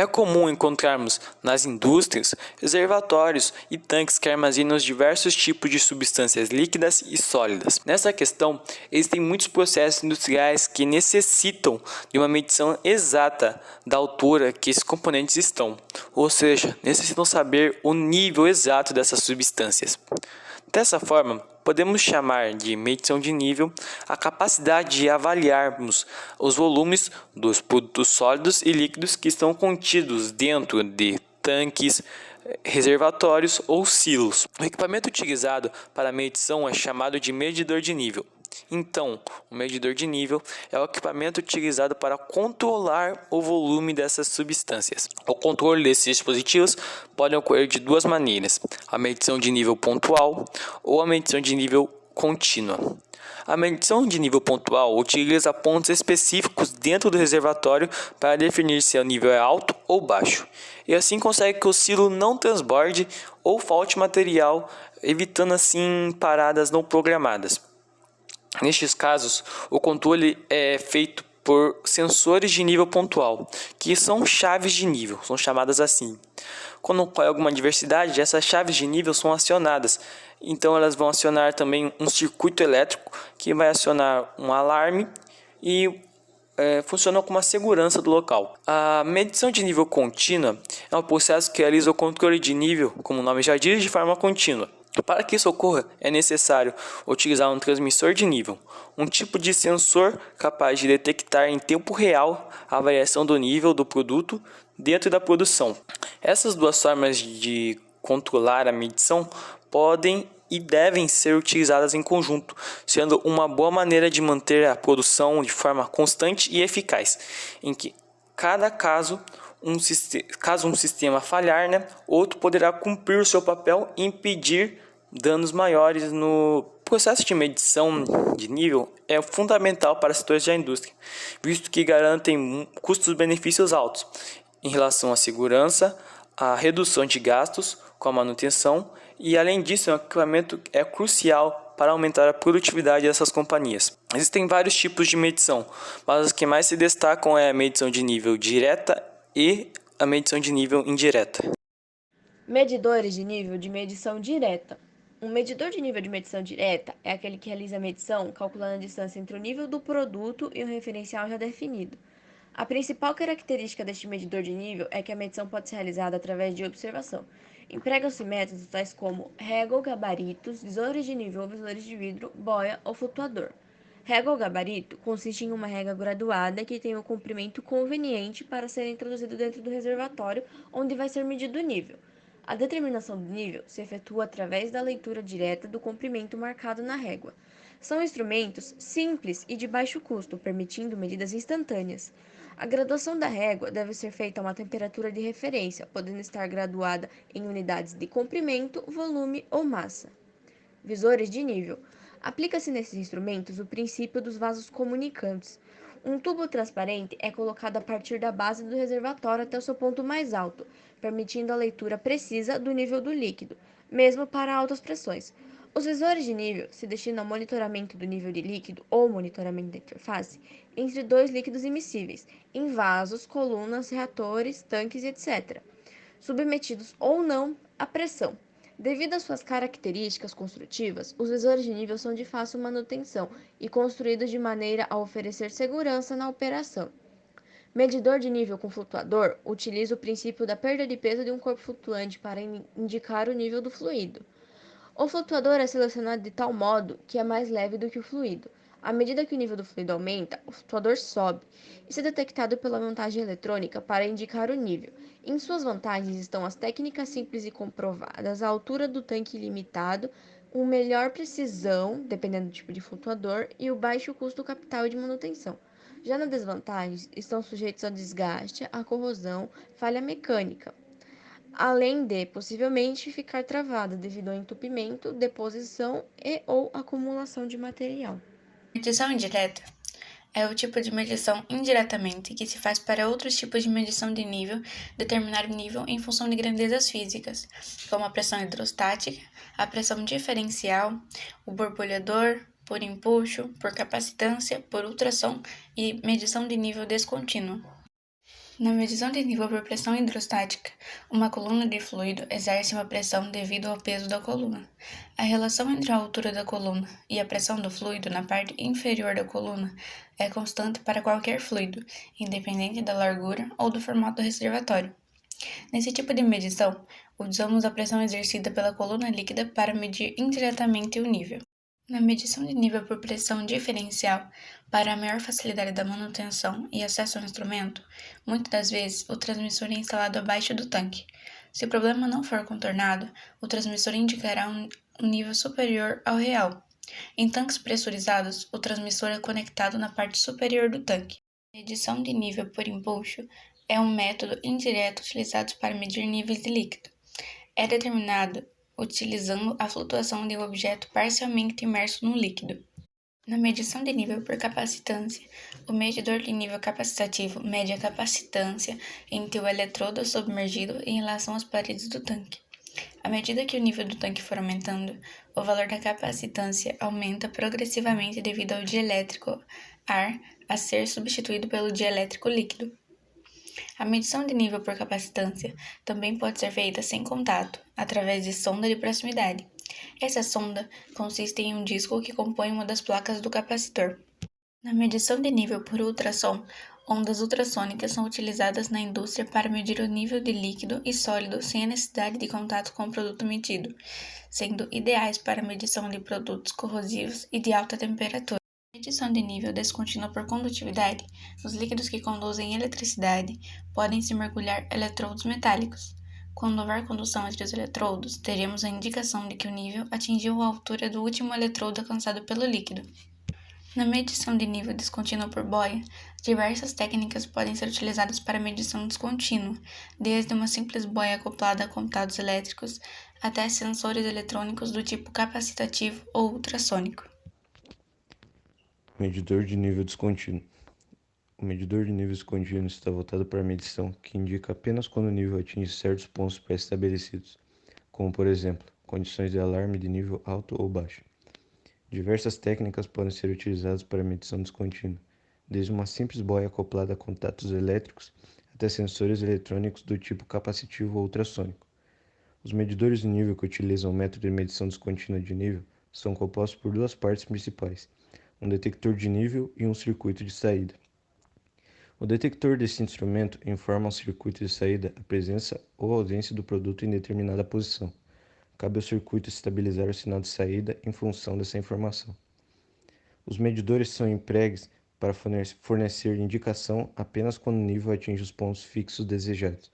É comum encontrarmos nas indústrias reservatórios e tanques que armazenam diversos tipos de substâncias líquidas e sólidas. Nessa questão, existem muitos processos industriais que necessitam de uma medição exata da altura que esses componentes estão, ou seja, necessitam saber o nível exato dessas substâncias. Dessa forma, podemos chamar de medição de nível a capacidade de avaliarmos os volumes dos produtos sólidos e líquidos que estão contidos dentro de tanques, reservatórios ou silos. O equipamento utilizado para a medição é chamado de medidor de nível. Então, o medidor de nível é o equipamento utilizado para controlar o volume dessas substâncias. O controle desses dispositivos pode ocorrer de duas maneiras: a medição de nível pontual ou a medição de nível contínua. A medição de nível pontual utiliza pontos específicos dentro do reservatório para definir se o nível é alto ou baixo, e assim consegue que o silo não transborde ou falte material, evitando assim paradas não programadas. Nestes casos, o controle é feito por sensores de nível pontual, que são chaves de nível, são chamadas assim. Quando ocorre alguma diversidade, essas chaves de nível são acionadas, então elas vão acionar também um circuito elétrico que vai acionar um alarme e funciona como a segurança do local. A medição de nível contínua é um processo que realiza o controle de nível, como o nome já diz, de forma contínua. Para que isso ocorra, é necessário utilizar um transmissor de nível, um tipo de sensor capaz de detectar em tempo real a variação do nível do produto dentro da produção. Essas duas formas de controlar a medição podem e devem ser utilizadas em conjunto, sendo uma boa maneira de manter a produção de forma constante e eficaz, em que cada caso um sistema falhar, outro poderá cumprir o seu papel e impedir danos maiores. No processo de medição de nível é fundamental para setores da indústria, visto que garantem custos-benefícios altos em relação à segurança, à redução de gastos com a manutenção e, além disso, o equipamento é crucial para aumentar a produtividade dessas companhias. Existem vários tipos de medição, mas os que mais se destacam é a medição de nível direta e a medição de nível indireta. Medidores de nível de medição direta. Um medidor de nível de medição direta é aquele que realiza a medição calculando a distância entre o nível do produto e um referencial já definido. A principal característica deste medidor de nível é que a medição pode ser realizada através de observação. Empregam-se métodos tais como régua ou gabaritos, visores de nível ou visores de vidro, boia ou flutuador. Régua ou gabarito consiste em uma régua graduada que tem o comprimento conveniente para ser introduzido dentro do reservatório onde vai ser medido o nível. A determinação do nível se efetua através da leitura direta do comprimento marcado na régua. São instrumentos simples e de baixo custo, permitindo medidas instantâneas. A graduação da régua deve ser feita a uma temperatura de referência, podendo estar graduada em unidades de comprimento, volume ou massa. Visores de nível. Aplica-se nesses instrumentos o princípio dos vasos comunicantes. Um tubo transparente é colocado a partir da base do reservatório até o seu ponto mais alto, permitindo a leitura precisa do nível do líquido, mesmo para altas pressões. Os visores de nível se destinam ao monitoramento do nível de líquido ou monitoramento da interface entre dois líquidos imissíveis, em vasos, colunas, reatores, tanques, etc., submetidos ou não à pressão. Devido às suas características construtivas, os visores de nível são de fácil manutenção e construídos de maneira a oferecer segurança na operação. Medidor de nível com flutuador utiliza o princípio da perda de peso de um corpo flutuante para indicar o nível do fluido. O flutuador é selecionado de tal modo que é mais leve do que o fluido. À medida que o nível do fluido aumenta, o flutuador sobe. Isso é detectado pela montagem eletrônica para indicar o nível. Em suas vantagens estão as técnicas simples e comprovadas, a altura do tanque limitado, uma melhor precisão, dependendo do tipo de flutuador, e o baixo custo capital e de manutenção. Já nas desvantagens, estão sujeitos ao desgaste, à corrosão, falha mecânica, além de, possivelmente, ficar travada devido ao entupimento, deposição e ou acumulação de material. Medição indireta é o tipo de medição indiretamente que se faz para outros tipos de medição de nível, determinar o nível em função de grandezas físicas, como a pressão hidrostática, a pressão diferencial, o borbulhador, por empuxo, por capacitância, por ultrassom e medição de nível descontínuo. Na medição de nível por pressão hidrostática, uma coluna de fluido exerce uma pressão devido ao peso da coluna. A relação entre a altura da coluna e a pressão do fluido na parte inferior da coluna é constante para qualquer fluido, independente da largura ou do formato do reservatório. Nesse tipo de medição, usamos a pressão exercida pela coluna líquida para medir indiretamente o nível. Na medição de nível por pressão diferencial, para a maior facilidade da manutenção e acesso ao instrumento, muitas das vezes o transmissor é instalado abaixo do tanque. Se o problema não for contornado, o transmissor indicará um nível superior ao real. Em tanques pressurizados, o transmissor é conectado na parte superior do tanque. A medição de nível por empuxo é um método indireto utilizado para medir níveis de líquido. É determinado utilizando a flutuação de um objeto parcialmente imerso no líquido. Na medição de nível por capacitância, o medidor de nível capacitativo mede a capacitância entre o eletrodo submergido em relação às paredes do tanque. À medida que o nível do tanque for aumentando, o valor da capacitância aumenta progressivamente devido ao dielétrico ar a ser substituído pelo dielétrico líquido. A medição de nível por capacitância também pode ser feita sem contato, através de sonda de proximidade. Essa sonda consiste em um disco que compõe uma das placas do capacitor. Na medição de nível por ultrassom, ondas ultrassônicas são utilizadas na indústria para medir o nível de líquido e sólido sem a necessidade de contato com o produto medido, sendo ideais para a medição de produtos corrosivos e de alta temperatura. Medição de nível descontínua por condutividade, os líquidos que conduzem eletricidade podem se mergulhar eletrodos metálicos. Quando houver condução entre os eletrodos, teremos a indicação de que o nível atingiu a altura do último eletrodo alcançado pelo líquido. Na medição de nível descontínuo por boia, diversas técnicas podem ser utilizadas para medição descontínua, desde uma simples boia acoplada a contatos elétricos até sensores eletrônicos do tipo capacitativo ou ultrassônico. Medidor de nível descontínuo. O medidor de nível descontínuo está voltado para a medição que indica apenas quando o nível atinge certos pontos pré-estabelecidos, como por exemplo, condições de alarme de nível alto ou baixo. Diversas técnicas podem ser utilizadas para a medição descontínua, desde uma simples boia acoplada a contatos elétricos até sensores eletrônicos do tipo capacitivo ou ultrassônico. Os medidores de nível que utilizam o método de medição descontínua de nível são compostos por duas partes principais, um detector de nível e um circuito de saída. O detector desse instrumento informa ao circuito de saída a presença ou ausência do produto em determinada posição. Cabe ao circuito estabilizar o sinal de saída em função dessa informação. Os medidores são empregues para fornecer indicação apenas quando o nível atinge os pontos fixos desejados.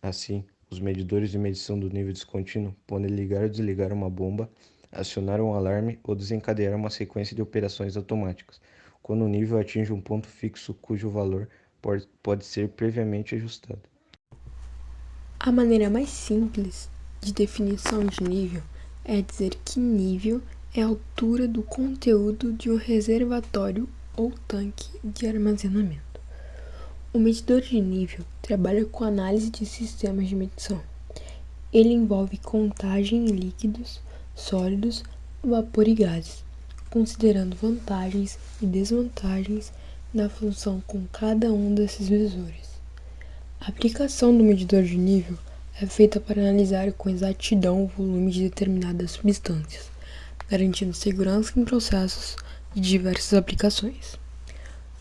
Assim, os medidores de medição do nível descontínuo podem ligar ou desligar uma bomba, acionar um alarme ou desencadear uma sequência de operações automáticas, quando o nível atinge um ponto fixo cujo valor pode ser previamente ajustado. A maneira mais simples de definição de nível é dizer que nível é a altura do conteúdo de um reservatório ou tanque de armazenamento. O medidor de nível trabalha com análise de sistemas de medição. Ele envolve contagem em líquidos, sólidos, vapor e gases, considerando vantagens e desvantagens da função com cada um desses visores. A aplicação do medidor de nível é feita para analisar com exatidão o volume de determinadas substâncias, garantindo segurança em processos de diversas aplicações,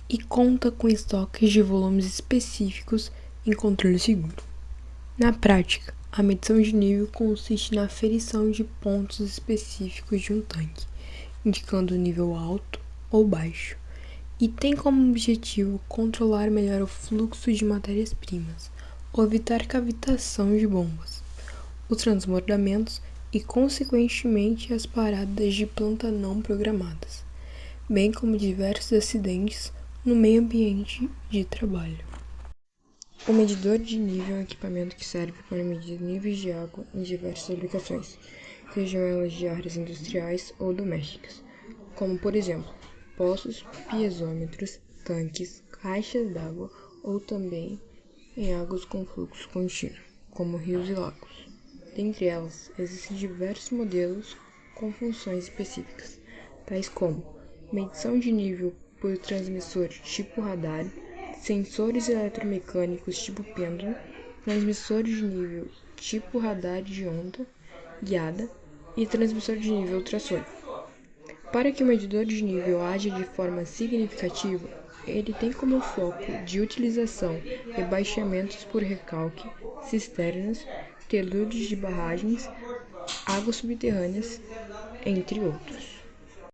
e conta com estoques de volumes específicos em controle seguro. Na prática, a medição de nível consiste na aferição de pontos específicos de um tanque, indicando o nível alto ou baixo, e tem como objetivo controlar melhor o fluxo de matérias-primas, evitar cavitação de bombas, os transbordamentos e, consequentemente, as paradas de planta não programadas, bem como diversos acidentes no meio ambiente de trabalho. O medidor de nível é um equipamento que serve para medir níveis de água em diversas aplicações, sejam elas de áreas industriais ou domésticas, como por exemplo, poços, piezômetros, tanques, caixas d'água ou também em águas com fluxo contínuo, como rios e lagos. Dentre elas, existem diversos modelos com funções específicas, tais como medição de nível por transmissor tipo radar, sensores eletromecânicos tipo pêndulo, transmissores de nível tipo radar de onda guiada e transmissor de nível ultrassônico. Para que o medidor de nível haja de forma significativa, ele tem como foco de utilização rebaixamentos por recalque, cisternas, taludes de barragens, águas subterrâneas, entre outros.